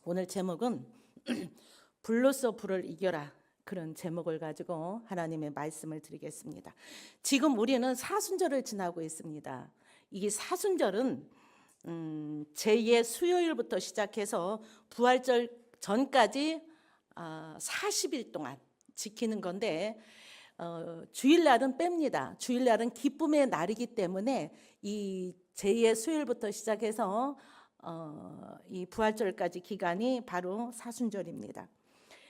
오늘 제목은 불로써 불을 이겨라, 그런 제목을 가지고 하나님의 말씀을 드리겠습니다. 지금 우리는 사순절을 지나고 있습니다. 이 사순절은 제2의 수요일부터 시작해서 부활절 전까지 40일 동안 지키는 건데, 주일날은 뺍니다. 주일날은 기쁨의 날이기 때문에 이 제2의 수요일부터 시작해서 이 부활절까지 기간이 바로 사순절입니다.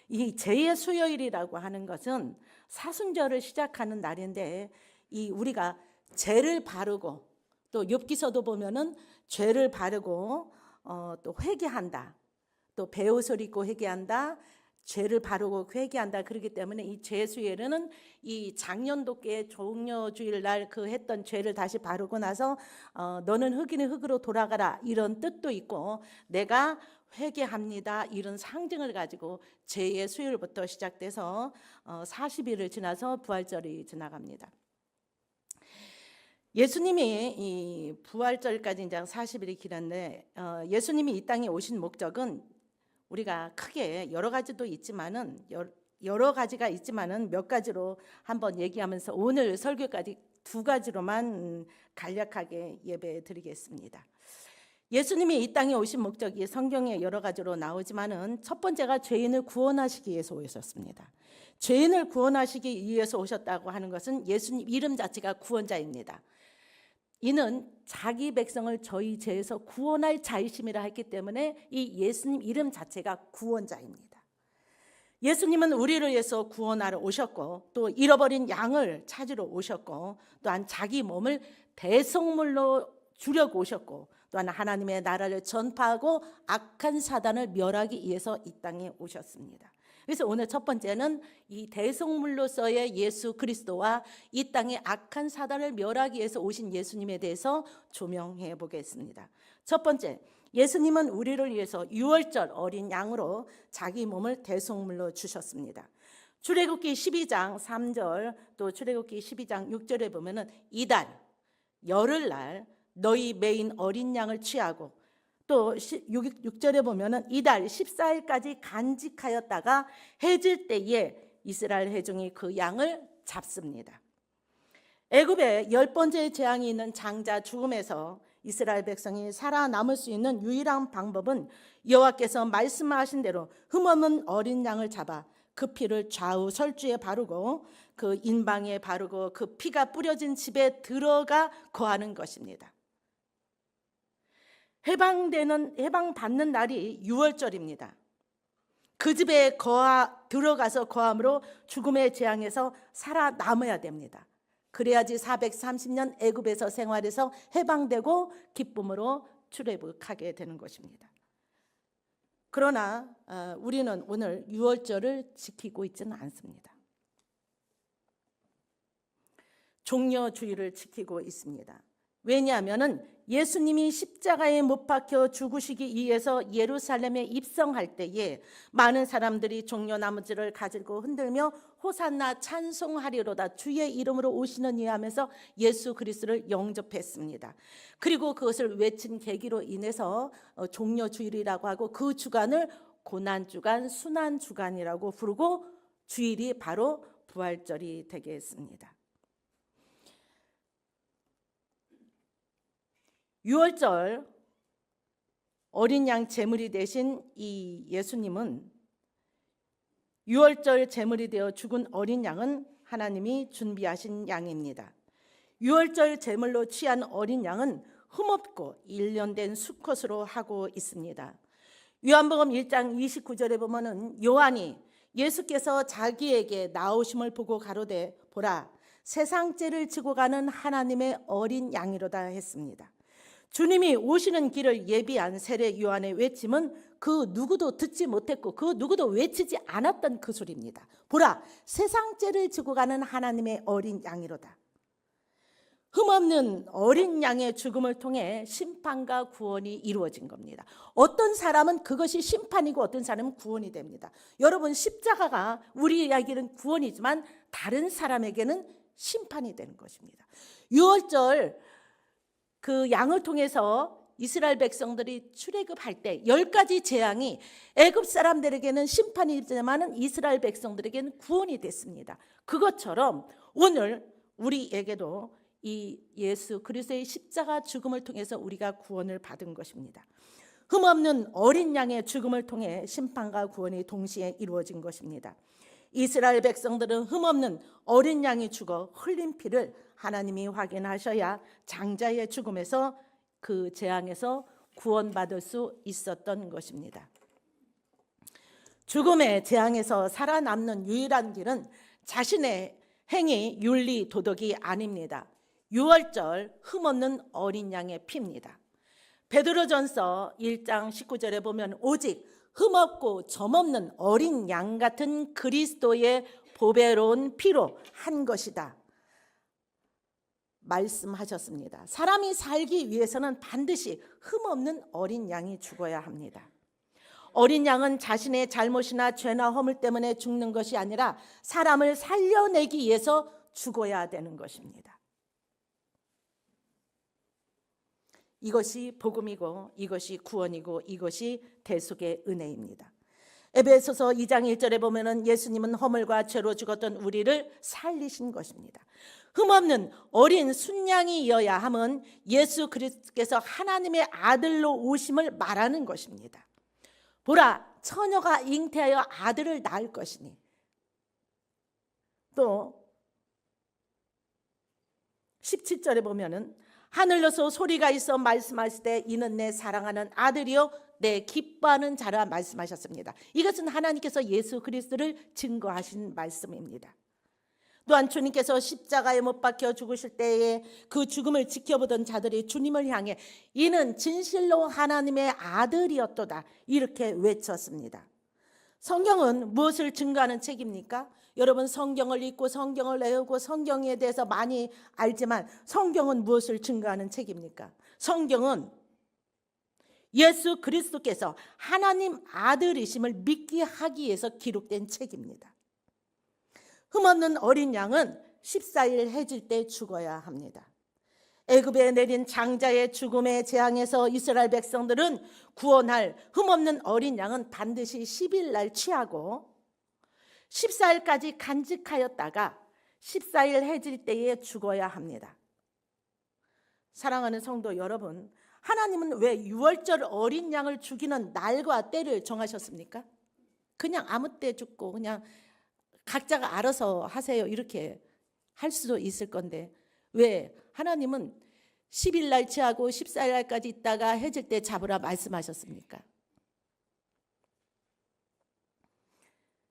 이 제2의 수요일이라고 하는 것은 사순절을 시작하는 날인데, 이 우리가 죄를 바르고, 또 욥기서도 보면은 죄를 바르고 또 회개한다, 또 베옷을 입고 회개한다, 죄를 바르고 회개한다. 그렇기 때문에 이 죄수일에는 이 작년도께 종려주일날 그 했던 죄를 다시 바르고 나서 너는 흙이니 흙으로 돌아가라, 이런 뜻도 있고, 내가 회개합니다, 이런 상징을 가지고 죄의 수요일부터 시작돼서 40일을 지나서 부활절이 지나갑니다. 예수님이 이 부활절까지 이제 40일이 길었는데, 예수님이 이 땅에 오신 목적은 우리가 크게 여러 가지도 있지만은 여러 가지가 있지만은 몇 가지로 한번 얘기하면서 오늘 설교까지 두 가지로만 간략하게 예배 드리겠습니다. 예수님이 이 땅에 오신 목적이 성경에 여러 가지로 나오지만은 첫 번째가 죄인을 구원하시기 위해서 오셨습니다. 죄인을 구원하시기 위해서 오셨다고 하는 것은 예수님 이름 자체가 구원자입니다. 이는 자기 백성을 저희 죄에서 구원할 자이심이라 했기 때문에 이 예수님 이름 자체가 구원자입니다. 예수님은 우리를 위해서 구원하러 오셨고, 또 잃어버린 양을 찾으러 오셨고, 또한 자기 몸을 대속물로 주려고 오셨고, 또한 하나님의 나라를 전파하고 악한 사단을 멸하기 위해서 이 땅에 오셨습니다. 그래서 오늘 첫 번째는 이 대속물로서의 예수 그리스도와 이 땅의 악한 사단을 멸하기 위해서 오신 예수님에 대해서 조명해 보겠습니다. 첫 번째, 예수님은 우리를 위해서 유월절 어린 양으로 자기 몸을 대속물로 주셨습니다. 출애굽기 12장 3절, 또 출애굽기 12장 6절에 보면은 이달 열흘날 너희 매인 어린 양을 취하고, 또 6절에 보면은 이달 14일까지 간직하였다가 해질 때에 이스라엘 회중이 그 양을 잡습니다. 애굽에 10번째 재앙이 있는 장자 죽음에서 이스라엘 백성이 살아남을 수 있는 유일한 방법은 여호와께서 말씀하신 대로 흠없는 어린 양을 잡아 그 피를 좌우 설주에 바르고 그 인방에 바르고 그 피가 뿌려진 집에 들어가 거하는 것입니다. 해방받는 날이 유월절입니다. 그 집에 들어가서 거함으로 죽음의 재앙에서 살아남아야 됩니다. 그래야지 430년 애굽에서 생활해서 해방되고 기쁨으로 출애굽하게 되는 것입니다. 그러나 우리는 오늘 유월절을 지키고 있지는 않습니다. 종려주일을 지키고 있습니다. 왜냐하면 예수님이 십자가에 못 박혀 죽으시기 위해서 예루살렘에 입성할 때에 많은 사람들이 종려나무지를 가지고 흔들며 호산나 찬송하리로다, 주의 이름으로 오시는 이 하면서 예수 그리스도를 영접했습니다. 그리고 그것을 외친 계기로 인해서 종려주일이라고 하고, 그 주간을 고난주간, 순환주간이라고 부르고, 주일이 바로 부활절이 되겠습니다. 유월절 어린 양 제물이 되신 이 예수님은, 유월절 제물이 되어 죽은 어린 양은 하나님이 준비하신 양입니다. 유월절 제물로 취한 어린 양은 흠없고 일련된 수컷으로 하고 있습니다. 요한복음 1장 29절에 보면은 요한이 예수께서 자기에게 나오심을 보고 가로되 보라, 세상 죄를 지고 가는 하나님의 어린 양이로다 했습니다. 주님이 오시는 길을 예비한 세례 요한의 외침은 그 누구도 듣지 못했고 그 누구도 외치지 않았던 그 소리입니다. 보라, 세상 죄를 지고 가는 하나님의 어린 양이로다. 흠없는 어린 양의 죽음을 통해 심판과 구원이 이루어진 겁니다. 어떤 사람은 그것이 심판이고 어떤 사람은 구원이 됩니다. 여러분, 십자가가 우리에게는 구원이지만 다른 사람에게는 심판이 되는 것입니다. 유월절 그 양을 통해서 이스라엘 백성들이 출애굽할 때 10가지 재앙이 애굽 사람들에게는 심판이지만 이스라엘 백성들에게는 구원이 됐습니다. 그것처럼 오늘 우리에게도 이 예수 그리스도의 십자가 죽음을 통해서 우리가 구원을 받은 것입니다. 흠없는 어린 양의 죽음을 통해 심판과 구원이 동시에 이루어진 것입니다. 이스라엘 백성들은 흠없는 어린 양이 죽어 흘린 피를 하나님이 확인하셔야 장자의 죽음에서 그 재앙에서 구원받을 수 있었던 것입니다. 죽음의 재앙에서 살아남는 유일한 길은 자신의 행위, 윤리, 도덕이 아닙니다. 유월절 흠없는 어린 양의 피입니다. 베드로전서 1장 19절에 보면 오직 흠없고 점없는 어린 양 같은 그리스도의 보배로운 피로 한 것이다 말씀하셨습니다. 사람이 살기 위해서는 반드시 흠없는 어린 양이 죽어야 합니다. 어린 양은 자신의 잘못이나 죄나 허물 때문에 죽는 것이 아니라 사람을 살려내기 위해서 죽어야 되는 것입니다. 이것이 복음이고 이것이 구원이고 이것이 대속의 은혜입니다. 에베소서 2장 1절에 보면은 예수님은 허물과 죄로 죽었던 우리를 살리신 것입니다. 흠없는 어린 순양이여야 함은 예수 그리스도께서 하나님의 아들로 오심을 말하는 것입니다. 보라, 처녀가 잉태하여 아들을 낳을 것이니. 또 17절에 보면은 하늘로서 소리가 있어 말씀하실 때 이는 내 사랑하는 아들이요 내 기뻐하는 자라 말씀하셨습니다. 이것은 하나님께서 예수 그리스도를 증거하신 말씀입니다. 또한 주님께서 십자가에 못 박혀 죽으실 때에 그 죽음을 지켜보던 자들이 주님을 향해 이는 진실로 하나님의 아들이었도다 이렇게 외쳤습니다. 성경은 무엇을 증거하는 책입니까? 여러분 성경을 읽고 성경을 외우고 성경에 대해서 많이 알지만 성경은 무엇을 증거하는 책입니까? 성경은 예수 그리스도께서 하나님 아들이심을 믿게 하기 위해서 기록된 책입니다. 흠없는 어린 양은 14일 해질 때 죽어야 합니다. 애굽에 내린 장자의 죽음의 재앙에서 이스라엘 백성들은 구원할 흠없는 어린 양은 반드시 10일 날 취하고 14일까지 간직하였다가 14일 해질 때에 죽어야 합니다. 사랑하는 성도 여러분, 하나님은 왜 유월절 어린 양을 죽이는 날과 때를 정하셨습니까? 그냥 아무 때 죽고 그냥 각자가 알아서 하세요 이렇게 할 수도 있을 건데 왜 하나님은 10일 날 취하고 14일 날까지 있다가 해질 때 잡으라 말씀하셨습니까?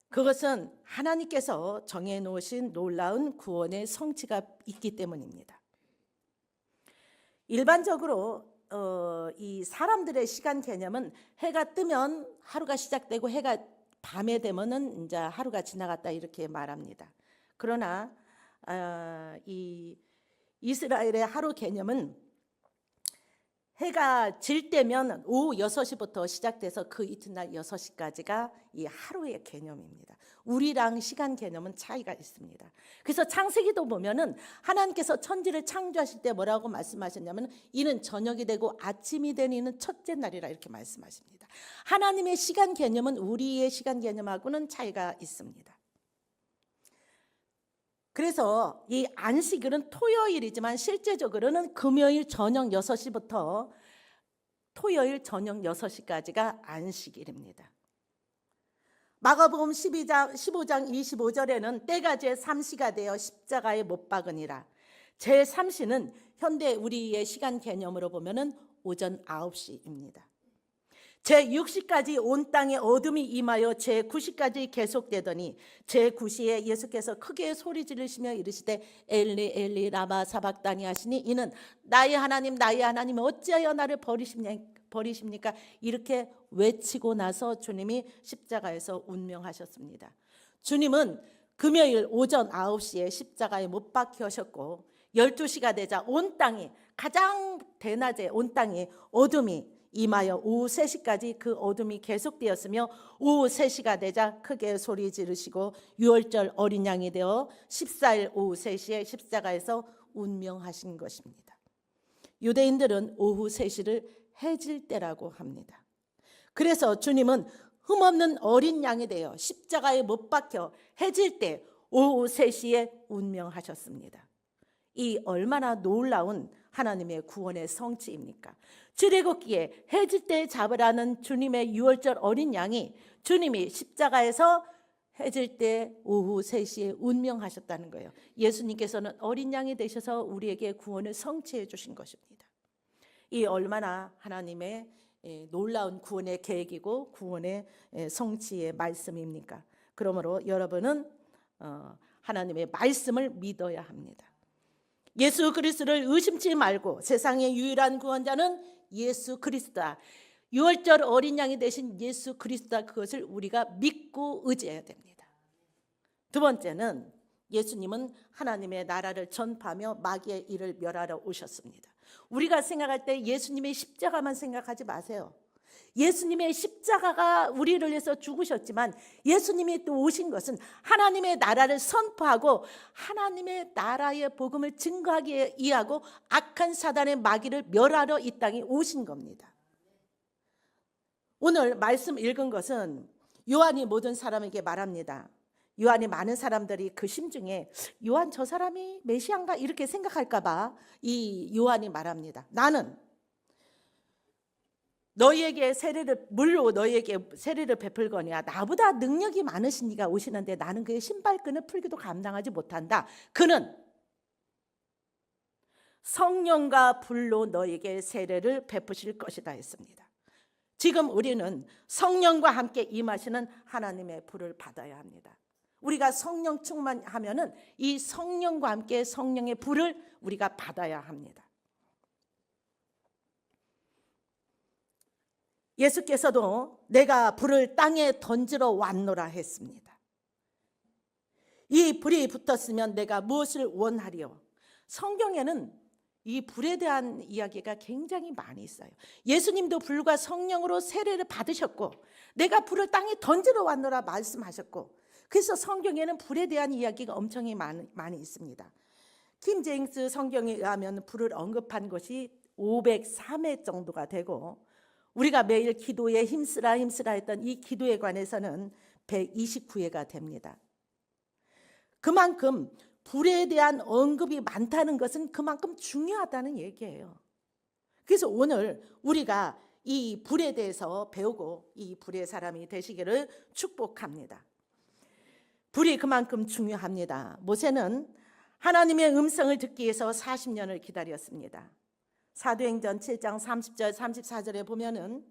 그것은 하나님께서 정해놓으신 놀라운 구원의 성취가 있기 때문입니다. 일반적으로 이 사람들의 시간 개념은 해가 뜨면 하루가 시작되고 해가 밤에 되면은 이제 하루가 지나갔다 이렇게 말합니다. 그러나 이 이스라엘의 하루 개념은 해가 질 때면 오후 6시부터 시작돼서 그 이튿날 6시까지가 이 하루의 개념입니다. 우리랑 시간 개념은 차이가 있습니다. 그래서 창세기도 보면은 하나님께서 천지를 창조하실 때 뭐라고 말씀하셨냐면 이는 저녁이 되고 아침이 되는 이는 첫째 날이라 이렇게 말씀하십니다. 하나님의 시간 개념은 우리의 시간 개념하고는 차이가 있습니다. 그래서 이 안식일은 토요일이지만 실제적으로는 금요일 저녁 6시부터 토요일 저녁 6시까지가 안식일입니다. 마가복음 15장 25절에는 때가 제3시가 되어 십자가에 못 박으니라. 제3시는 현대 우리의 시간 개념으로 보면은 오전 9시입니다. 제6시까지 온 땅에 어둠이 임하여 제9시까지 계속되더니 제9시에 예수께서 크게 소리 지르시며 이르시되 엘리 엘리 라마 사박다니 하시니 이는 나의 하나님 어찌하여 나를 버리십니까? 이렇게 외치고 나서 주님이 십자가에서 운명하셨습니다. 주님은 금요일 오전 9시에 십자가에 못 박히셨고 12시가 되자 온 땅이 가장 대낮에 온 땅이 어둠이 임하여 오후 3시까지 그 어둠이 계속되었으며 오후 3시가 되자 크게 소리 지르시고 유월절 어린 양이 되어 14일 오후 3시에 십자가에서 운명하신 것입니다. 유대인들은 오후 3시를 해질 때라고 합니다. 그래서 주님은 흠없는 어린 양이 되어 십자가에 못 박혀 해질 때 오후 3시에 운명하셨습니다. 이 얼마나 놀라운 하나님의 구원의 성취입니까? 출애굽기에 해질 때 잡으라는 주님의 유월절 어린 양이 주님이 십자가에서 해질 때 오후 3시에 운명하셨다는 거예요. 예수님께서는 어린 양이 되셔서 우리에게 구원을 성취해 주신 것입니다. 이 얼마나 하나님의 놀라운 구원의 계획이고 구원의 성취의 말씀입니까? 그러므로 여러분은 하나님의 말씀을 믿어야 합니다. 예수 그리스도를 의심치 말고 세상의 유일한 구원자는 예수 그리스도다. 유월절 어린 양이 되신 예수 그리스도다. 그것을 우리가 믿고 의지해야 됩니다. 두 번째는 예수님은 하나님의 나라를 전파하며 마귀의 일을 멸하러 오셨습니다. 우리가 생각할 때 예수님의 십자가만 생각하지 마세요. 예수님의 십자가가 우리를 위해서 죽으셨지만 예수님이 또 오신 것은 하나님의 나라를 선포하고 하나님의 나라의 복음을 증거하기 위하고 악한 사단의 마귀를 멸하러 이 땅에 오신 겁니다. 오늘 말씀 읽은 것은 요한이 모든 사람에게 말합니다. 요한이 많은 사람들이 그 심중에 요한 저 사람이 메시아인가 이렇게 생각할까 봐 이 요한이 말합니다. 나는 너희에게 물로 너희에게 세례를 베풀거니와 나보다 능력이 많으신 이가 오시는데 나는 그의 신발끈을 풀기도 감당하지 못한다. 그는 성령과 불로 너희에게 세례를 베푸실 것이다 했습니다. 지금 우리는 성령과 함께 임하시는 하나님의 불을 받아야 합니다. 우리가 성령 충만하면은 이 성령과 함께 성령의 불을 우리가 받아야 합니다. 예수께서도 내가 불을 땅에 던지러 왔노라 했습니다. 이 불이 붙었으면 내가 무엇을 원하리요? 성경에는 이 불에 대한 이야기가 굉장히 많이 있어요. 예수님도 불과 성령으로 세례를 받으셨고 내가 불을 땅에 던지러 왔노라 말씀하셨고, 그래서 성경에는 불에 대한 이야기가 엄청 많이 있습니다. 킹 제임스 성경에 의하면 불을 언급한 것이 503회 정도가 되고 우리가 매일 기도에 힘쓰라 했던 이 기도에 관해서는 129회가 됩니다. 그만큼 불에 대한 언급이 많다는 것은 그만큼 중요하다는 얘기예요. 그래서 오늘 우리가 이 불에 대해서 배우고 이 불의 사람이 되시기를 축복합니다. 불이 그만큼 중요합니다. 모세는 하나님의 음성을 듣기 위해서 40년을 기다렸습니다. 사도행전 7장 30절 34절에 보면은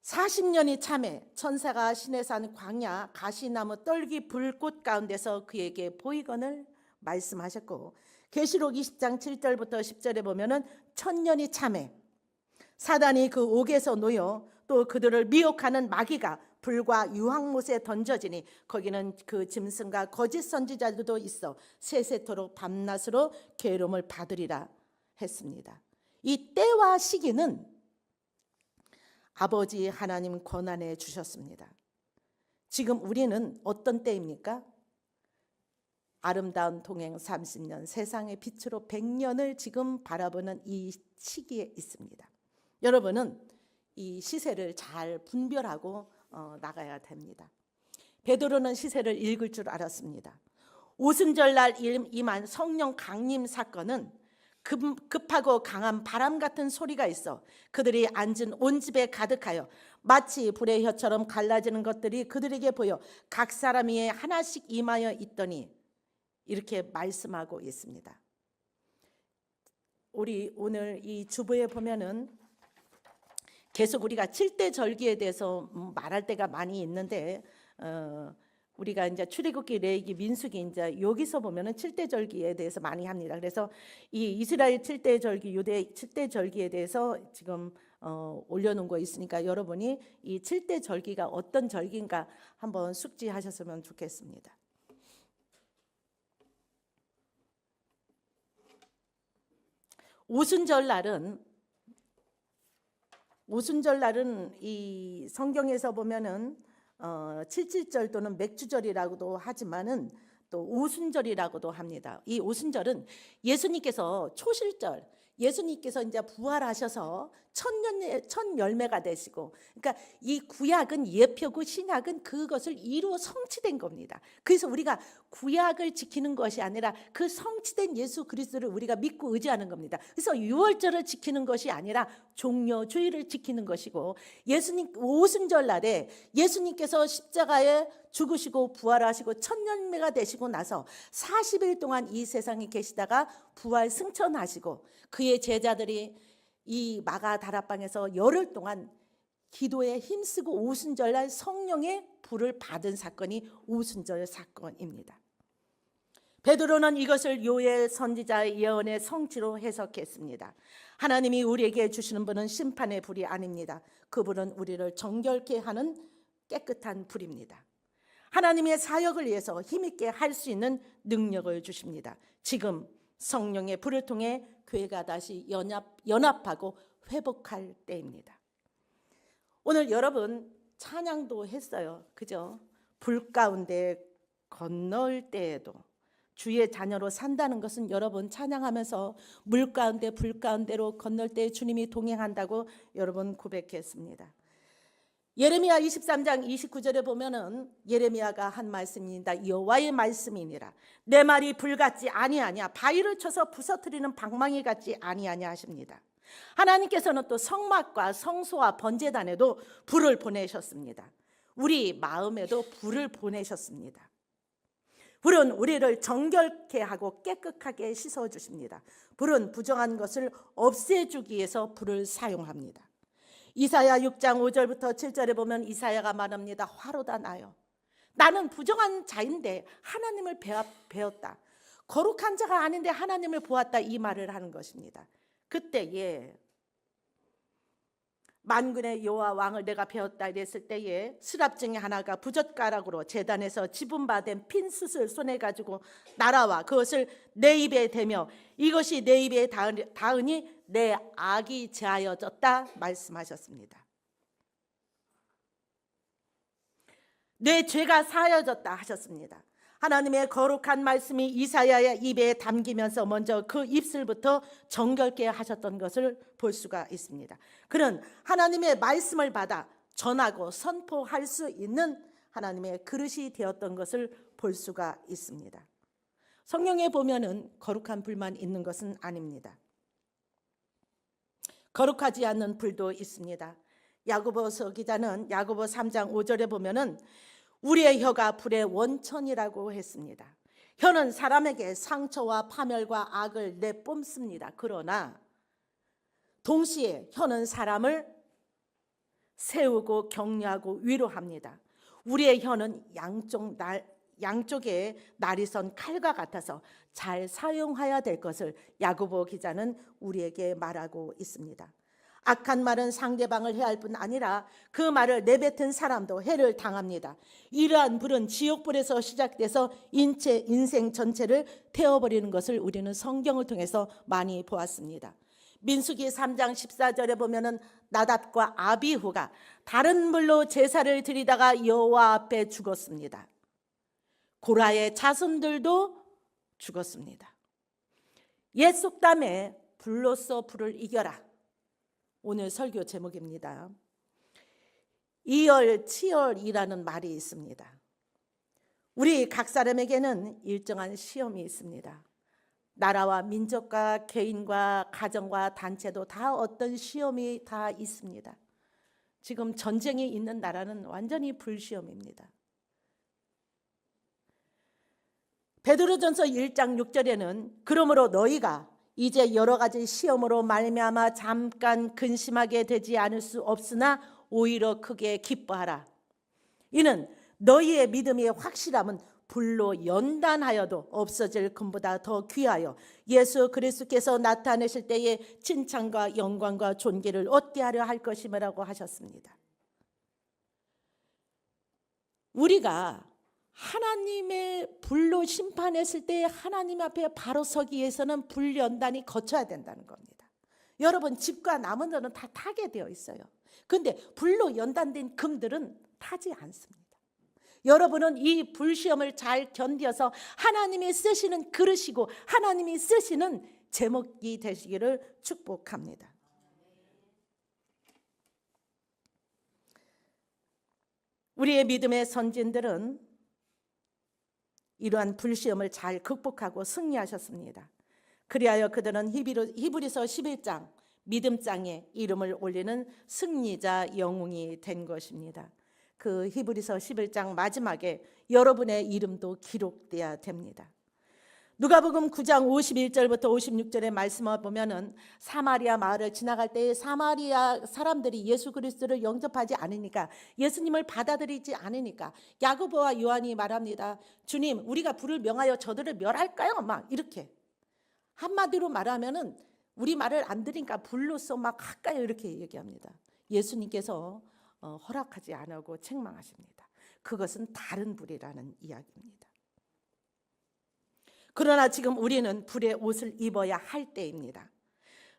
40년이 참에 천사가 시내산 광야 가시나무 떨기 불꽃 가운데서 그에게 보이거늘 말씀하셨고, 계시록 20장 7절부터 10절에 보면은 1000년이 참에 사단이 그 옥에서 놓여 또 그들을 미혹하는 마귀가 불과 유황못에 던져지니 거기는 그 짐승과 거짓 선지자들도 있어 세세토록 밤낮으로 괴로움을 받으리라 했습니다. 이 때와 시기는 아버지 하나님 권한해 주셨습니다. 지금 우리는 어떤 때입니까? 아름다운 동행 30년, 세상의 빛으로 100년을 지금 바라보는 이 시기에 있습니다. 여러분은 이 시세를 잘 분별하고 나가야 됩니다. 베드로는 시세를 읽을 줄 알았습니다. 오순절날 임한 성령 강림 사건은 급하고 강한 바람 같은 소리가 있어 그들이 앉은 온 집에 가득하여 마치 불의 혀처럼 갈라지는 것들이 그들에게 보여 각 사람 위에 하나씩 임하여 있더니 이렇게 말씀하고 있습니다. 우리 오늘 이 주보에 보면은 계속 우리가 7대 절기에 대해서 말할 때가 많이 있는데 우리가 이제 출애굽기, 레위기, 민수기 이제 여기서 보면은 7대 절기에 대해서 많이 합니다. 그래서 이 이스라엘 7대 절기, 유대 7대 절기에 대해서 지금 올려놓은 거 있으니까 여러분이 이 7대 절기가 어떤 절기인가 한번 숙지하셨으면 좋겠습니다. 오순절날은 이 성경에서 보면은 77절 또는 맥주절이라고도 하지만은 또 오순절이라고도 합니다. 이 오순절은 예수님께서 초실절 예수님께서 이제 부활하셔서 첫 열매가 되시고, 그러니까 이 구약은 예표고 신약은 그것을 이루어 성취된 겁니다. 그래서 우리가 구약을 지키는 것이 아니라 그 성취된 예수 그리스도를 우리가 믿고 의지하는 겁니다. 그래서 유월절을 지키는 것이 아니라 종려주의를 지키는 것이고, 예수님 오순절 날에 예수님께서 십자가에 죽으시고 부활하시고 첫 열매가 되시고 나서 40일 동안 이 세상에 계시다가 부활 승천하시고, 그의 제자들이 이 마가 다락방에서 열흘 동안 기도에 힘쓰고 오순절날 성령의 불을 받은 사건이 오순절 사건입니다. 베드로는 이것을 요엘 선지자의 예언의 성취로 해석했습니다. 하나님이 우리에게 주시는 분은 심판의 불이 아닙니다. 그 불은 우리를 정결케 하는 깨끗한 불입니다. 하나님의 사역을 위해서 힘있게 할 수 있는 능력을 주십니다. 지금 성령의 불을 통해 교회가 다시 연합하고 회복할 때입니다. 오늘 여러분 찬양도 했어요. 그죠? 불 가운데 건널 때에도 주의 자녀로 산다는 것은 여러분 찬양하면서 물 가운데 불 가운데로 건널 때 주님이 동행한다고 여러분 고백했습니다. 예레미야 23장 29절에 보면은 예레미야가 한 말씀입니다. 여호와의 말씀이니라. 내 말이 불같지 아니하냐, 바위를 쳐서 부서뜨리는 방망이 같지 아니하냐 하십니다. 하나님께서는 또 성막과 성소와 번제단에도 불을 보내셨습니다. 우리 마음에도 불을 보내셨습니다. 불은 우리를 정결케 하고 깨끗하게 씻어주십니다. 불은 부정한 것을 없애주기 위해서 불을 사용합니다. 이사야 6장 5절부터 7절에 보면 이사야가 말합니다. 화로다 나요. 나는 부정한 자인데 하나님을 배웠다. 거룩한 자가 아닌데 하나님을 보았다. 이 말을 하는 것입니다. 그때에 만군의 여호와 왕을 내가 배웠다 이랬을 때에 스랍 중에 하나가 부젓가락으로 제단에서 지분받은 핀 숯을 손에 가지고 날아와 그것을 내 입에 대며 이것이 내 입에 닿으니 내 악이 제하여졌다 말씀하셨습니다. 내 죄가 사하여졌다 하셨습니다. 하나님의 거룩한 말씀이 이사야의 입에 담기면서 먼저 그 입술부터 정결케 하셨던 것을 볼 수가 있습니다. 그는 하나님의 말씀을 받아 전하고 선포할 수 있는 하나님의 그릇이 되었던 것을 볼 수가 있습니다. 성경에 보면은 거룩한 불만 있는 것은 아닙니다. 거룩하지 않는 불도 있습니다. 야고보서 기자는 야고보 3장 5절에 보면은 우리의 혀가 불의 원천이라고 했습니다. 혀는 사람에게 상처와 파멸과 악을 내뿜습니다. 그러나 동시에 혀는 사람을 세우고 격려하고 위로합니다. 우리의 혀는 양쪽에 날이 선 칼과 같아서 잘 사용해야 될 것을 야고보 기자는 우리에게 말하고 있습니다. 악한 말은 상대방을 해할 뿐 아니라 그 말을 내뱉은 사람도 해를 당합니다. 이러한 불은 지옥불에서 시작돼서 인생 전체를 태워버리는 것을 우리는 성경을 통해서 많이 보았습니다. 민수기 3장 14절에 보면은 나답과 아비후가 다른 불로 제사를 드리다가 여호와 앞에 죽었습니다. 고라의 자손들도 죽었습니다. 옛 속담에 불로써 불을 이겨라. 오늘 설교 제목입니다. 이열치열이라는 말이 있습니다. 우리 각 사람에게는 일정한 시험이 있습니다. 나라와 민족과 개인과 가정과 단체도 다 어떤 시험이 다 있습니다. 지금 전쟁이 있는 나라는 완전히 불시험입니다. 베드로전서 1장 6절에는 그러므로 너희가 이제 여러 가지 시험으로 말미암아 잠깐 근심하게 되지 않을 수 없으나 오히려 크게 기뻐하라. 이는 너희의 믿음의 확실함은 불로 연단하여도 없어질 금보다 더 귀하여 예수 그리스도께서 나타내실 때에 칭찬과 영광과 존귀를 얻게 하려 할 것임이라고 하셨습니다. 우리가 하나님의 불로 심판했을 때 하나님 앞에 바로 서기 위해서는 불연단이 거쳐야 된다는 겁니다. 여러분 집과 나무들은 다 타게 되어 있어요. 그런데 불로 연단된 금들은 타지 않습니다. 여러분은 이 불시험을 잘 견뎌서 하나님이 쓰시는 그릇이고 하나님이 쓰시는 제목이 되시기를 축복합니다. 우리의 믿음의 선진들은 이러한 불시험을 잘 극복하고 승리하셨습니다. 그리하여 그들은 히브리서 11장 믿음장에 이름을 올리는 승리자 영웅이 된 것입니다. 그 히브리서 11장 마지막에 여러분의 이름도 기록돼야 됩니다. 누가복음 9장 51절부터 56절의 말씀을 보면은 사마리아 마을을 지나갈 때 사마리아 사람들이 예수 그리스도를 영접하지 않으니까, 예수님을 받아들이지 않으니까 야고보와 요한이 말합니다. 주님, 우리가 불을 명하여 저들을 멸할까요? 막 이렇게 한마디로 말하면은 우리 말을 안 들으니까 불로써 막 할까요? 이렇게 얘기합니다. 예수님께서 허락하지 않고 책망하십니다. 그것은 다른 불이라는 이야기입니다. 그러나 지금 우리는 불의 옷을 입어야 할 때입니다.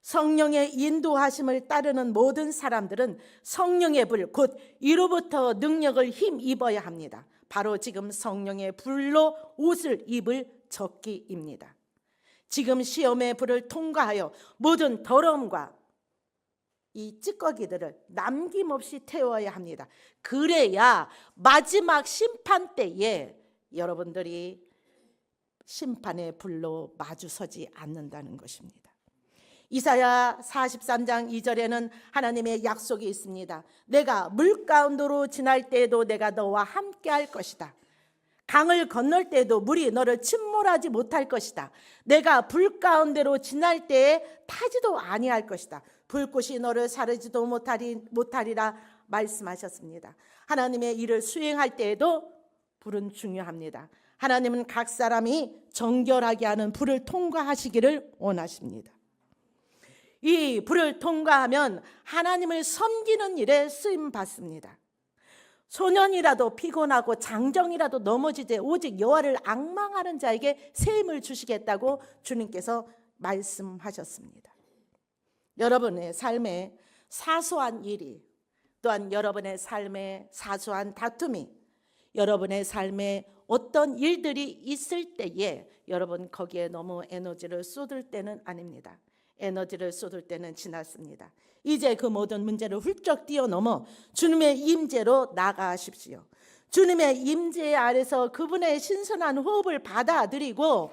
성령의 인도하심을 따르는 모든 사람들은 성령의 불, 곧 이로부터 능력을 힘입어야 합니다. 바로 지금 성령의 불로 옷을 입을 적기입니다. 지금 시험의 불을 통과하여 모든 더러움과 이 찌꺼기들을 남김없이 태워야 합니다. 그래야 마지막 심판 때에 여러분들이 심판의 불로 마주서지 않는다는 것입니다. 이사야 43장 2절에는 하나님의 약속이 있습니다. 내가 물 가운데로 지날 때에도 내가 너와 함께 할 것이다. 강을 건널 때에도 물이 너를 침몰하지 못할 것이다. 내가 불 가운데로 지날 때에 타지도 아니할 것이다. 불꽃이 너를 사르지도 못하리라 말씀하셨습니다. 하나님의 일을 수행할 때에도 불은 중요합니다. 하나님은 각 사람이 정결하게 하는 불을 통과하시기를 원하십니다. 이 불을 통과하면 하나님을 섬기는 일에 쓰임 받습니다. 소년이라도 피곤하고 장정이라도 넘어지되 오직 여호와를 앙망하는 자에게 새 힘을 주시겠다고 주님께서 말씀하셨습니다. 여러분의 삶에 사소한 일이, 또한 여러분의 삶에 사소한 다툼이, 여러분의 삶에 어떤 일들이 있을 때에 여러분 거기에 너무 에너지를 쏟을 때는 아닙니다. 에너지를 쏟을 때는 지났습니다. 이제 그 모든 문제를 훌쩍 뛰어넘어 주님의 임재로 나가십시오. 주님의 임재 아래서 그분의 신선한 호흡을 받아들이고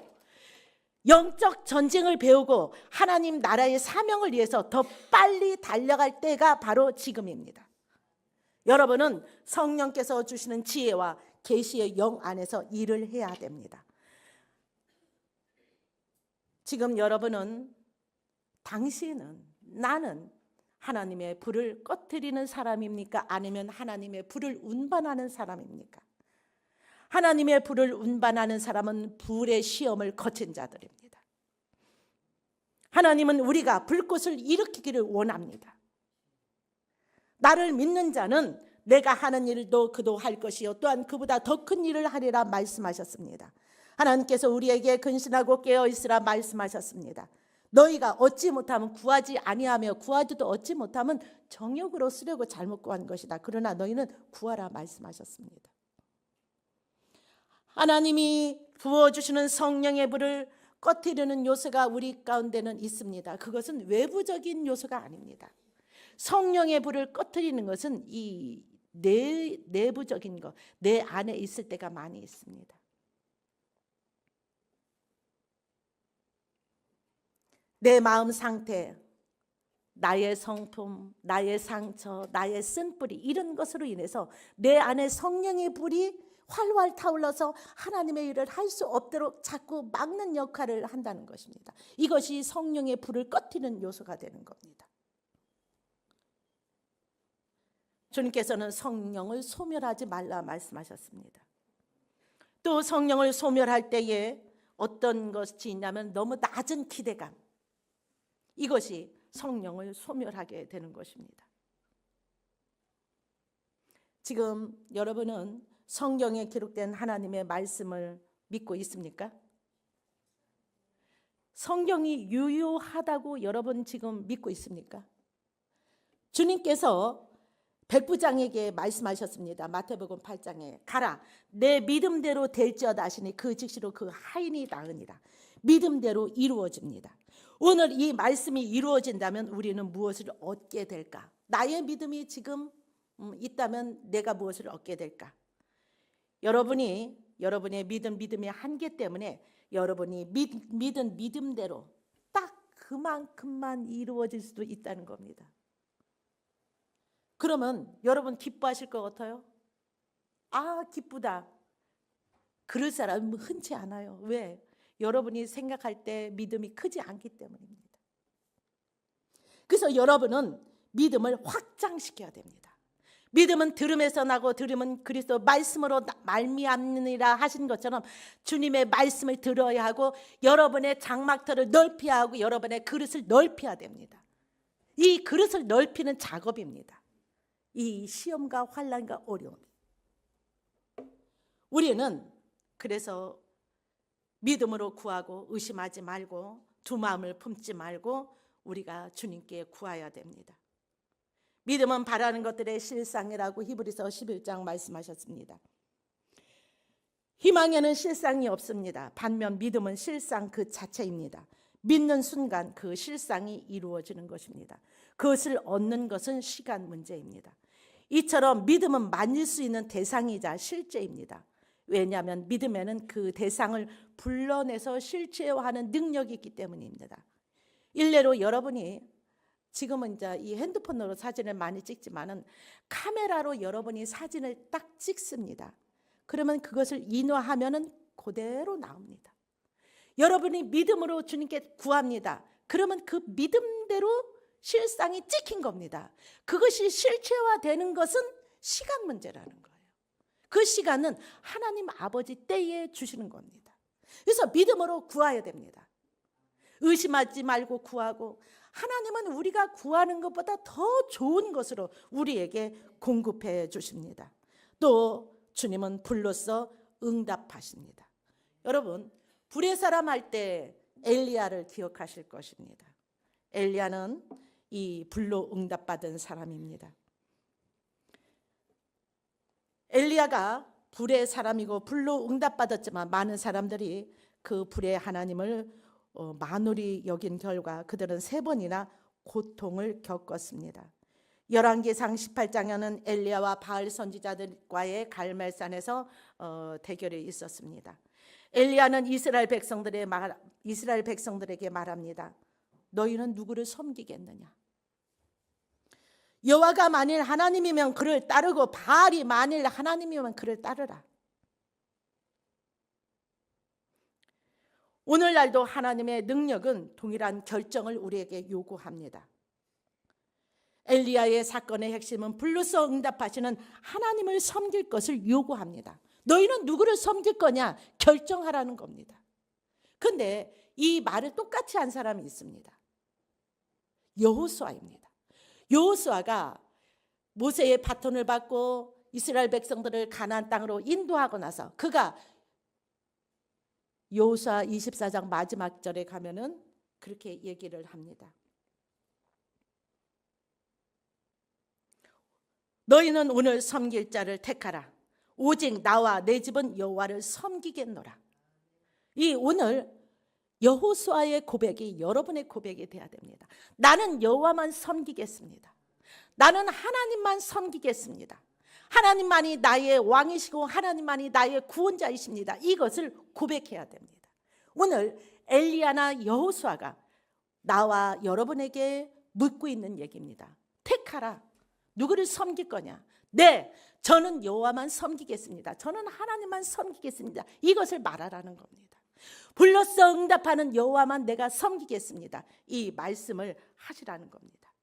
영적 전쟁을 배우고 하나님 나라의 사명을 위해서 더 빨리 달려갈 때가 바로 지금입니다. 여러분은 성령께서 주시는 지혜와 계시의 영 안에서 일을 해야 됩니다. 지금 여러분은, 당신은, 나는 하나님의 불을 꺼뜨리는 사람입니까? 아니면 하나님의 불을 운반하는 사람입니까? 하나님의 불을 운반하는 사람은 불의 시험을 거친 자들입니다. 하나님은 우리가 불꽃을 일으키기를 원합니다. 나를 믿는 자는 내가 하는 일도 그도 할 것이요 또한 그보다 더 큰 일을 하리라 말씀하셨습니다. 하나님께서 우리에게 근신하고 깨어있으라 말씀하셨습니다. 너희가 얻지 못하면 구하지 아니하며 구하지도 얻지 못하면 정욕으로 쓰려고 잘못 구한 것이다. 그러나 너희는 구하라 말씀하셨습니다. 하나님이 부어주시는 성령의 불을 꺼뜨리는 요소가 우리 가운데는 있습니다. 그것은 외부적인 요소가 아닙니다. 성령의 불을 꺼뜨리는 것은 이 내부적인 것, 내 안에 있을 때가 많이 있습니다. 내 마음 상태, 나의 성품, 나의 상처, 나의 쓴뿌리, 이런 것으로 인해서 내 안에 성령의 불이 활활 타올라서 하나님의 일을 할 수 없도록 자꾸 막는 역할을 한다는 것입니다. 이것이 성령의 불을 꺼뜨리는 요소가 되는 겁니다. 주님께서는 성령을 소멸하지 말라 말씀하셨습니다. 또 성령을 소멸할 때에 어떤 것이 있냐면 너무 낮은 기대감, 이것이 성령을 소멸하게 되는 것입니다. 지금 여러분은 성경에 기록된 하나님의 말씀을 믿고 있습니까? 성경이 유효하다고 여러분 지금 믿고 있습니까? 주님께서 백부장에게 말씀하셨습니다. 마태복음 8장에 가라 내 믿음대로 될지어다 하시니 그 즉시로 그 하인이 나으니라. 믿음대로 이루어집니다. 오늘 이 말씀이 이루어진다면 우리는 무엇을 얻게 될까? 나의 믿음이 지금 있다면 내가 무엇을 얻게 될까? 여러분의 믿음의 한계 때문에 여러분이 믿은 믿음대로 딱 그만큼만 이루어질 수도 있다는 겁니다. 그러면 여러분 기뻐하실 것 같아요? 아, 기쁘다. 그럴 사람은 흔치 않아요. 왜? 여러분이 생각할 때 믿음이 크지 않기 때문입니다. 그래서 여러분은 믿음을 확장시켜야 됩니다. 믿음은 들음에서 나고 들음은 그리스도 말씀으로 말미암느니라 하신 것처럼 주님의 말씀을 들어야 하고 여러분의 장막터를 넓혀야 하고 여러분의 그릇을 넓혀야 됩니다. 이 그릇을 넓히는 작업입니다. 이 시험과 환난과 어려움. 우리는 그래서 믿음으로 구하고 의심하지 말고 두 마음을 품지 말고 우리가 주님께 구해야 됩니다. 믿음은 바라는 것들의 실상이라고 히브리서 11장 말씀하셨습니다. 희망에는 실상이 없습니다. 반면 믿음은 실상 그 자체입니다. 믿는 순간 그 실상이 이루어지는 것입니다. 그것을 얻는 것은 시간 문제입니다. 이처럼 믿음은 만질 수 있는 대상이자 실제입니다. 왜냐하면 믿음에는 그 대상을 불러내서 실체화하는 능력이 있기 때문입니다. 일례로 여러분이 지금은 이제 이 핸드폰으로 사진을 많이 찍지만은 카메라로 여러분이 사진을 딱 찍습니다. 그러면 그것을 인화하면은 그대로 나옵니다. 여러분이 믿음으로 주님께 구합니다. 그러면 그 믿음대로 실상이 찍힌 겁니다. 그것이 실체화되는 것은 시간 문제라는 거예요. 그 시간은 하나님 아버지 때에 주시는 겁니다. 그래서 믿음으로 구해야 됩니다. 의심하지 말고 구하고 하나님은 우리가 구하는 것보다 더 좋은 것으로 우리에게 공급해 주십니다. 또 주님은 불로써 응답하십니다. 여러분, 불의 사람 할 때 엘리야를 기억하실 것입니다. 엘리야는 이 불로 응답받은 사람입니다. 엘리야가 불의 사람이고 불로 응답받았지만 많은 사람들이 그 불의 하나님을 만홀히 여긴 결과 그들은 3번이나 고통을 겪었습니다. 열왕기상 18장에는 엘리야와 바알 선지자들과의 갈멜산에서 대결이 있었습니다. 엘리야는 이스라엘 백성들에게 말합니다. 너희는 누구를 섬기겠느냐? 여호와가 만일 하나님이면 그를 따르고 바알이 만일 하나님이면 그를 따르라. 오늘날도 하나님의 능력은 동일한 결정을 우리에게 요구합니다. 엘리야의 사건의 핵심은 불로써 응답하시는 하나님을 섬길 것을 요구합니다. 너희는 누구를 섬길 거냐 결정하라는 겁니다. 그런데 이 말을 똑같이 한 사람이 있습니다. 여호수아입니다. 여호수아가 모세의 바톤을 받고 이스라엘 백성들을 가나안 땅으로 인도하고 나서 그가 여호수아 24장 마지막 절에 가면은 그렇게 얘기를 합니다. 너희는 오늘 섬길 자를 택하라. 오직 나와 내 집은 여호와를 섬기겠노라. 이 오늘 여호수아의 고백이 여러분의 고백이 돼야 됩니다. 나는 여호와만 섬기겠습니다. 나는 하나님만 섬기겠습니다. 하나님만이 나의 왕이시고 하나님만이 나의 구원자이십니다. 이것을 고백해야 됩니다. 오늘 엘리야나 여호수아가 나와 여러분에게 묻고 있는 얘기입니다. 택하라. 누구를 섬길 거냐? 네, 저는 여호와만 섬기겠습니다. 저는 하나님만 섬기겠습니다. 이것을 말하라는 겁니다. 불로써 응답하는 여호와만 내가 섬기겠습니다. 이 말씀을 하시라는 겁니다.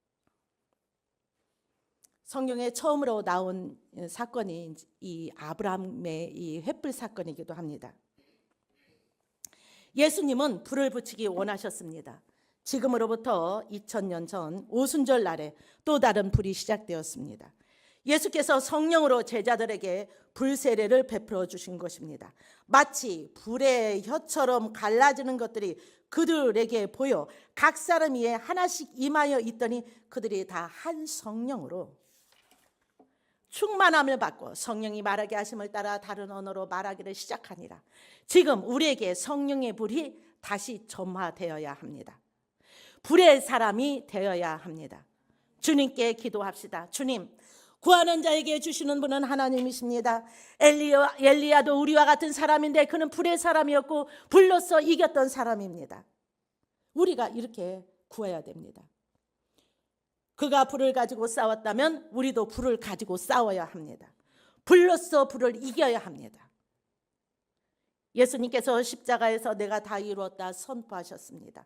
성경에 처음으로 나온 사건이 이 아브라함의 이 횃불 사건이기도 합니다. 예수님은 불을 붙이기 원하셨습니다. 지금으로부터 2000년 전 오순절 날에 또 다른 불이 시작되었습니다. 예수께서 성령으로 제자들에게 불 세례를 베풀어 주신 것입니다. 마치 불의 혀처럼 갈라지는 것들이 그들에게 보여 각 사람 위에 하나씩 임하여 있더니 그들이 다 한 성령으로 충만함을 받고 성령이 말하게 하심을 따라 다른 언어로 말하기를 시작하니라. 지금 우리에게 성령의 불이 다시 점화되어야 합니다. 불의 사람이 되어야 합니다. 주님께 기도합시다. 주님, 구하는 자에게 주시는 분은 하나님이십니다. 엘리야도 우리와 같은 사람인데 그는 불의 사람이었고 불로서 이겼던 사람입니다. 우리가 이렇게 구해야 됩니다. 그가 불을 가지고 싸웠다면 우리도 불을 가지고 싸워야 합니다. 불로서 불을 이겨야 합니다. 예수님께서 십자가에서 내가 다 이루었다 선포하셨습니다.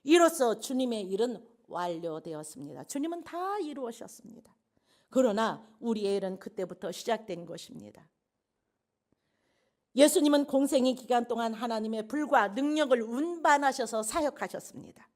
이로써 주님의 일은 완료되었습니다. 주님은 다 이루으셨습니다. 그러나 우리의 일은 그때부터 시작된 것입니다. 예수님은 공생의 기간 동안 하나님의 불과 능력을 운반하셔서 사역하셨습니다.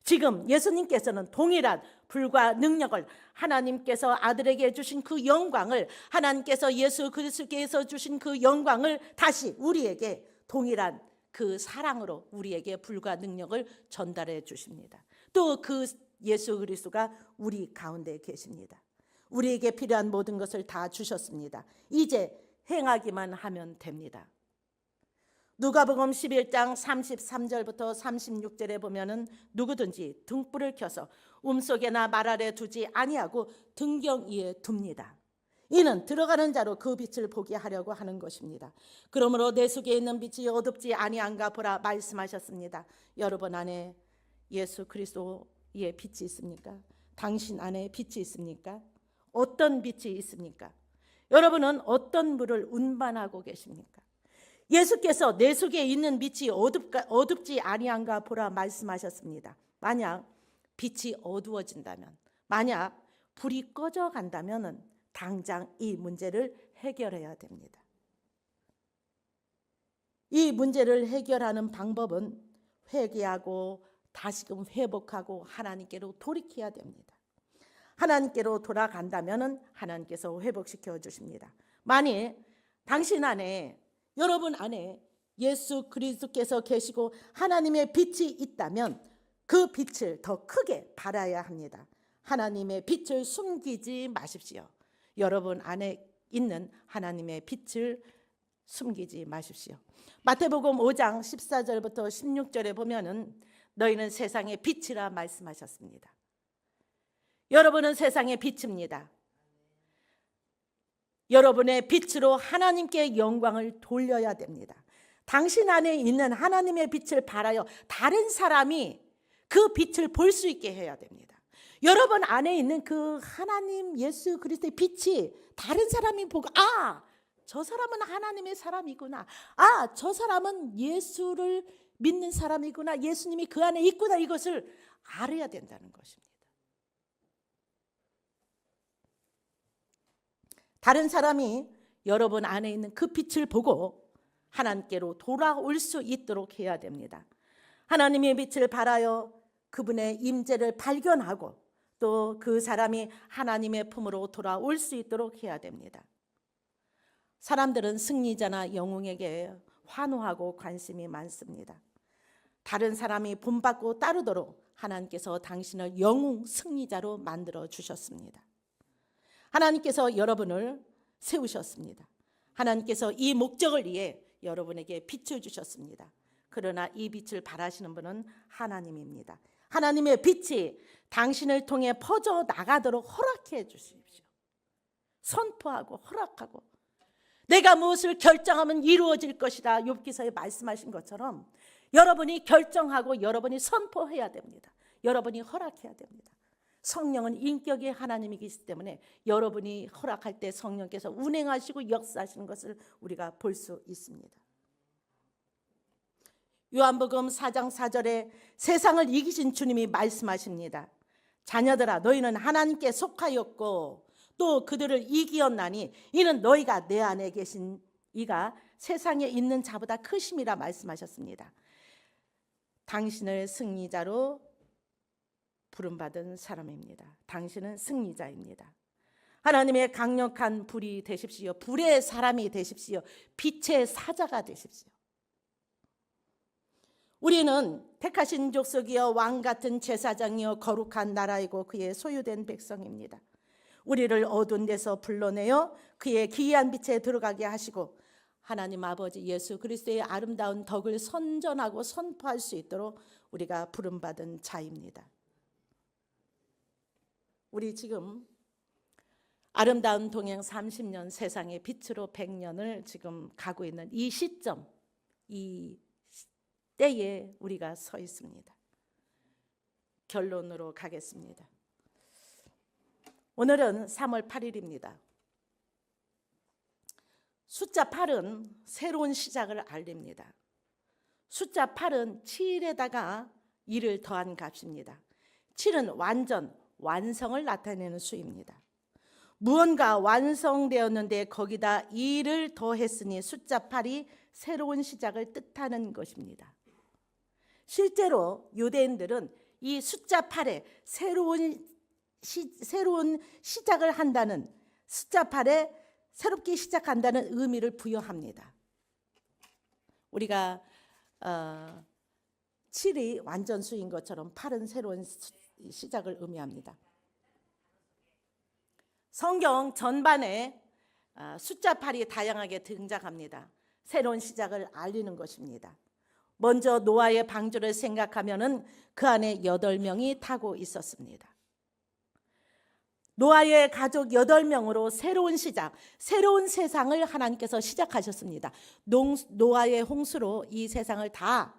지금 예수님께서는 동일한 불과 능력을, 하나님께서 아들에게 주신 그 영광을, 하나님께서 예수 그리스도께서 주신 그 영광을 다시 우리에게 동일한 그 사랑으로 우리에게 불과 능력을 전달해 주십니다. 또 그 예수 그리스도가 우리 가운데 계십니다. 우리에게 필요한 모든 것을 다 주셨습니다. 이제 행하기만 하면 됩니다. 누가복음 11장 33절부터 36절에 보면은 누구든지 등불을 켜서 움속에나 말 아래 두지 아니하고 등경 위에 둡니다. 이는 들어가는 자로 그 빛을 보게 하려고 하는 것입니다. 그러므로 내 속에 있는 빛이 어둡지 아니한가 보라 말씀하셨습니다. 여러분 안에 예수 그리스도의 빛이 있습니까? 당신 안에 빛이 있습니까? 어떤 빛이 있습니까? 여러분은 어떤 불을 운반하고 계십니까? 예수께서 내 속에 있는 빛이 어둡지 아니한가 보라 말씀하셨습니다. 만약 빛이 어두워진다면, 만약 불이 꺼져 간다면 당장 이 문제를 해결해야 됩니다. 이 문제를 해결하는 방법은 회개하고 다시금 회복하고 하나님께로 돌이켜야 됩니다. 하나님께로 돌아간다면 하나님께서 회복시켜 주십니다. 만일 당신 안에, 여러분 안에 예수 그리스도께서 계시고 하나님의 빛이 있다면 그 빛을 더 크게 발하여야 합니다. 하나님의 빛을 숨기지 마십시오. 여러분 안에 있는 하나님의 빛을 숨기지 마십시오. 마태복음 5장 14절부터 16절에 보면은 너희는 세상의 빛이라 말씀하셨습니다. 여러분은 세상의 빛입니다. 여러분의 빛으로 하나님께 영광을 돌려야 됩니다. 당신 안에 있는 하나님의 빛을 발하여 다른 사람이 그 빛을 볼 수 있게 해야 됩니다. 여러분 안에 있는 그 하나님 예수 그리스도의 빛이 다른 사람이 보고, 아, 저 사람은 하나님의 사람이구나, 아, 저 사람은 예수를 믿는 사람이구나, 예수님이 그 안에 있구나, 이것을 알아야 된다는 것입니다. 다른 사람이 여러분 안에 있는 그 빛을 보고 하나님께로 돌아올 수 있도록 해야 됩니다. 하나님의 빛을 발하여 그분의 임재를 발견하고 또 그 사람이 하나님의 품으로 돌아올 수 있도록 해야 됩니다. 사람들은 승리자나 영웅에게 환호하고 관심이 많습니다. 다른 사람이 본받고 따르도록 하나님께서 당신을 영웅 승리자로 만들어 주셨습니다. 하나님께서 여러분을 세우셨습니다. 하나님께서 이 목적을 위해 여러분에게 빛을 주셨습니다. 그러나 이 빛을 발하시는 분은 하나님입니다. 하나님의 빛이 당신을 통해 퍼져 나가도록 허락해 주십시오. 선포하고 허락하고, 내가 무엇을 결정하면 이루어질 것이다, 욥기서에 말씀하신 것처럼 여러분이 결정하고 여러분이 선포해야 됩니다. 여러분이 허락해야 됩니다. 성령은 인격의 하나님이기 때문에 여러분이 허락할 때 성령께서 운행하시고 역사하시는 것을 우리가 볼 수 있습니다. 요한복음 4장 4절에 세상을 이기신 주님이 말씀하십니다. 자녀들아, 너희는 하나님께 속하였고 또 그들을 이기었나니 이는 너희가 내 안에 계신 이가 세상에 있는 자보다 크심이라 말씀하셨습니다. 당신을 승리자로 부름받은 사람입니다. 당신은 승리자입니다. 하나님의 강력한 불이 되십시오. 불의 사람이 되십시오. 빛의 사자가 되십시오. 우리는 택하신 족속이여 왕 같은 제사장이여 거룩한 나라이고 그의 소유된 백성입니다. 우리를 어두운 데서 불러내어 그의 기이한 빛에 들어가게 하시고 하나님 아버지 예수 그리스도의 아름다운 덕을 선전하고 선포할 수 있도록 우리가 부름받은 자입니다. 우리 지금 아름다운 동행 30년, 세상의 빛으로 100년을 지금 가고 있는 이 시점, 이 때에 우리가 서 있습니다. 결론으로 가겠습니다. 오늘은 3월 8일입니다. 숫자 8은 새로운 시작을 알립니다. 숫자 8은 7에다가 2를 더한 값입니다. 7은 완성을 나타내는 수입니다. 무언가 완성되었는데 거기다 2를 더했으니 숫자 8이 새로운 시작을 뜻하는 것입니다. 실제로 유대인들은 이 숫자 8에 새로운 시작을 한다는, 숫자 8에 새롭게 시작한다는 의미를 부여합니다. 우리가 7이 완전수인 것처럼 8은 새로운 시작을 의미합니다. 성경 전반에 숫자 8이 다양하게 등장합니다. 새로운 시작을 알리는 것입니다. 먼저 노아의 방주를 생각하면은 그 안에 8명이 타고 있었습니다. 노아의 가족 8명으로 새로운 시작, 새로운 세상을 하나님께서 시작하셨습니다. 노아의 홍수로 이 세상을 다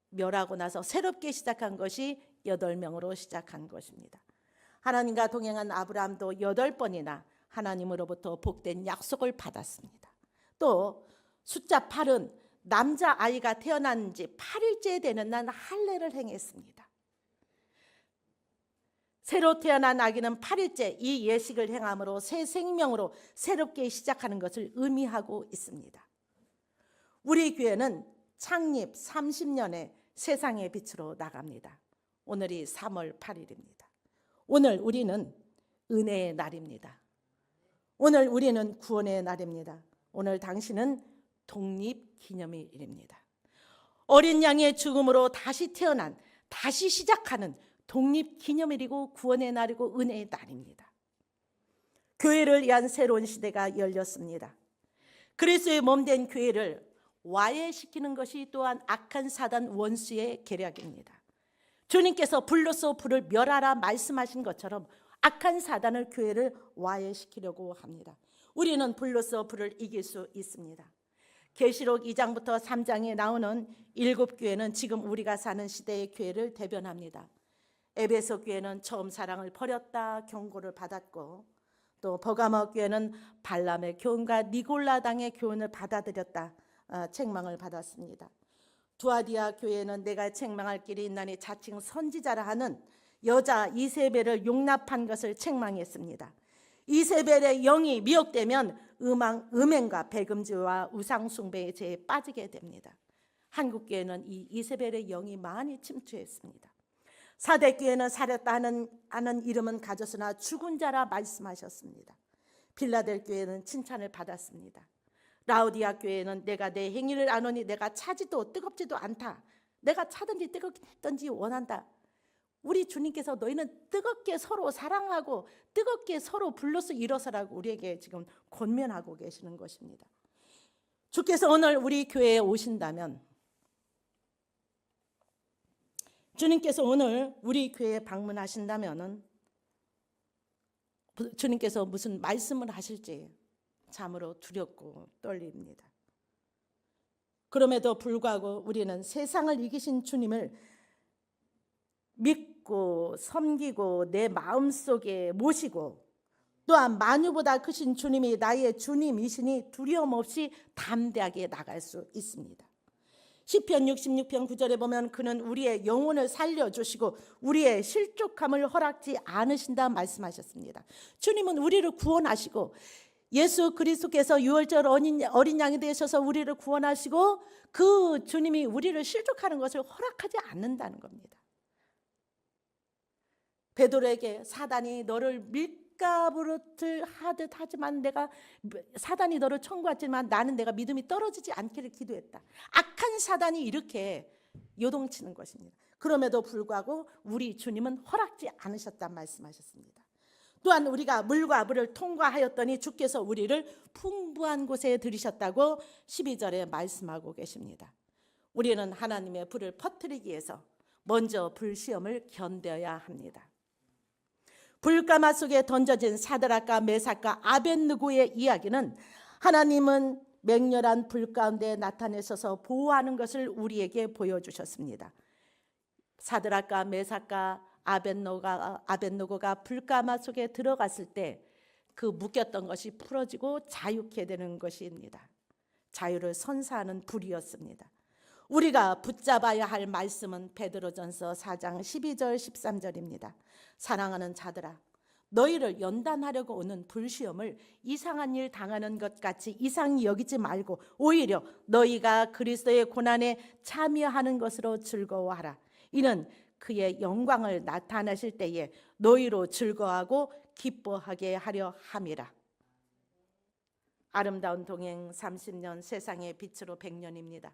멸하고 나서 새롭게 시작한 것이 8명으로 시작한 것입니다. 하나님과 동행한 아브라함도 8번이나 하나님으로부터 복된 약속을 받았습니다. 또 숫자 8은 남자아이가 태어난 지 8일째 되는 날 할례를 행했습니다. 새로 태어난 아기는 8일째 이 예식을 행함으로 새 생명으로 새롭게 시작하는 것을 의미하고 있습니다. 우리 교회는 창립 30년에 세상의 빛으로 나갑니다. 오늘이 3월 8일입니다. 오늘 우리는 은혜의 날입니다. 오늘 우리는 구원의 날입니다. 오늘 당신은 독립기념일입니다. 어린 양의 죽음으로 다시 태어난, 다시 시작하는 독립기념일이고 구원의 날이고 은혜의 날입니다. 교회를 위한 새로운 시대가 열렸습니다. 그리스도의 몸된 교회를 와해시키는 것이 또한 악한 사단 원수의 계략입니다. 주님께서 불로써 불을 멸하라 말씀하신 것처럼 악한 사단을 교회를 와해시키려고 합니다. 우리는 불로써 불을 이길 수 있습니다. 계시록 2장부터 3장에 나오는 7교회는 지금 우리가 사는 시대의 교회를 대변합니다. 에베소 교회는 처음 사랑을 버렸다 경고를 받았고, 또 버가모 교회는 발람의 교훈과 니골라당의 교훈을 받아들였다 책망을 받았습니다. 두아디아 교회는 내가 책망할 길이 있나니 자칭 선지자라 하는 여자 이세벨을 용납한 것을 책망했습니다. 이세벨의 영이 미혹되면 음행과 배금주와 우상숭배의 죄에 빠지게 됩니다. 한국교회는 이 이세벨의 영이 많이 침투했습니다. 사대교회는 살았다 하는 이름은 가졌으나 죽은 자라 말씀하셨습니다. 빌라델 교회는 칭찬을 받았습니다. 라우디아 교회는 내가 내 행위를 아노니 내가 차지도 뜨겁지도 않다. 내가 차든지 뜨겁든지 원한다. 우리 주님께서 너희는 뜨겁게 서로 사랑하고 뜨겁게 서로 불러서 일어서라고 우리에게 지금 권면하고 계시는 것입니다. 주께서 오늘 우리 교회에 오신다면, 주님께서 오늘 우리 교회에 방문하신다면은 주님께서 무슨 말씀을 하실지 참으로 두렵고 떨립니다. 그럼에도 불구하고 우리는 세상을 이기신 주님을 믿고 섬기고 내 마음속에 모시고, 또한 만유보다 크신 주님이 나의 주님이시니 두려움 없이 담대하게 나갈 수 있습니다. 시편 66편 9절에 보면 그는 우리의 영혼을 살려주시고 우리의 실족함을 허락지 않으신다 말씀하셨습니다. 주님은 우리를 구원하시고 예수 그리스도께서 유월절 어린 양이 되셔서 우리를 구원하시고 그 주님이 우리를 실족하는 것을 허락하지 않는다는 겁니다. 베드로에게 사단이 너를 밀가부르트 하듯 하지만 사단이 너를 청구하지만 나는 내가 믿음이 떨어지지 않기를 기도했다. 악한 사단이 이렇게 요동치는 것입니다. 그럼에도 불구하고 우리 주님은 허락지 않으셨다 말씀하셨습니다. 또한 우리가 물과 물을 통과하였더니 주께서 우리를 풍부한 곳에 들이셨다고 12절에 말씀하고 계십니다. 우리는 하나님의 불을 퍼뜨리기 위해서 먼저 불시험을 견뎌야 합니다. 불가마 속에 던져진 사드락과 메삭과 아벳느고의 이야기는 하나님은 맹렬한 불 가운데 나타내셔서 보호하는 것을 우리에게 보여주셨습니다. 사드락과 메삭과 아벳느고가 불가마 속에 들어갔을 때 그 묶였던 것이 풀어지고 자유케 되는 것입니다. 자유를 선사하는 불이었습니다. 우리가 붙잡아야 할 말씀은 베드로전서 4장 12절 13절입니다. 사랑하는 자들아, 너희를 연단하려고 오는 불시험을 이상한 일 당하는 것 같이 이상히 여기지 말고 오히려 너희가 그리스도의 고난에 참여하는 것으로 즐거워하라. 이는 그의 영광을 나타내실 때에 너희로 즐거워하고 기뻐하게 하려 함이라. 아름다운 동행 30년, 세상의 빛으로 100년입니다.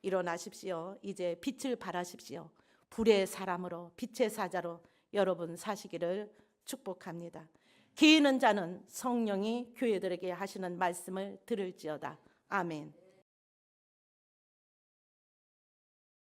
일어나십시오. 이제 빛을 발하십시오. 불의 사람으로, 빛의 사자로 여러분 사시기를 축복합니다. 기이는 자는 성령이 교회들에게 하시는 말씀을 들을지어다. 아멘.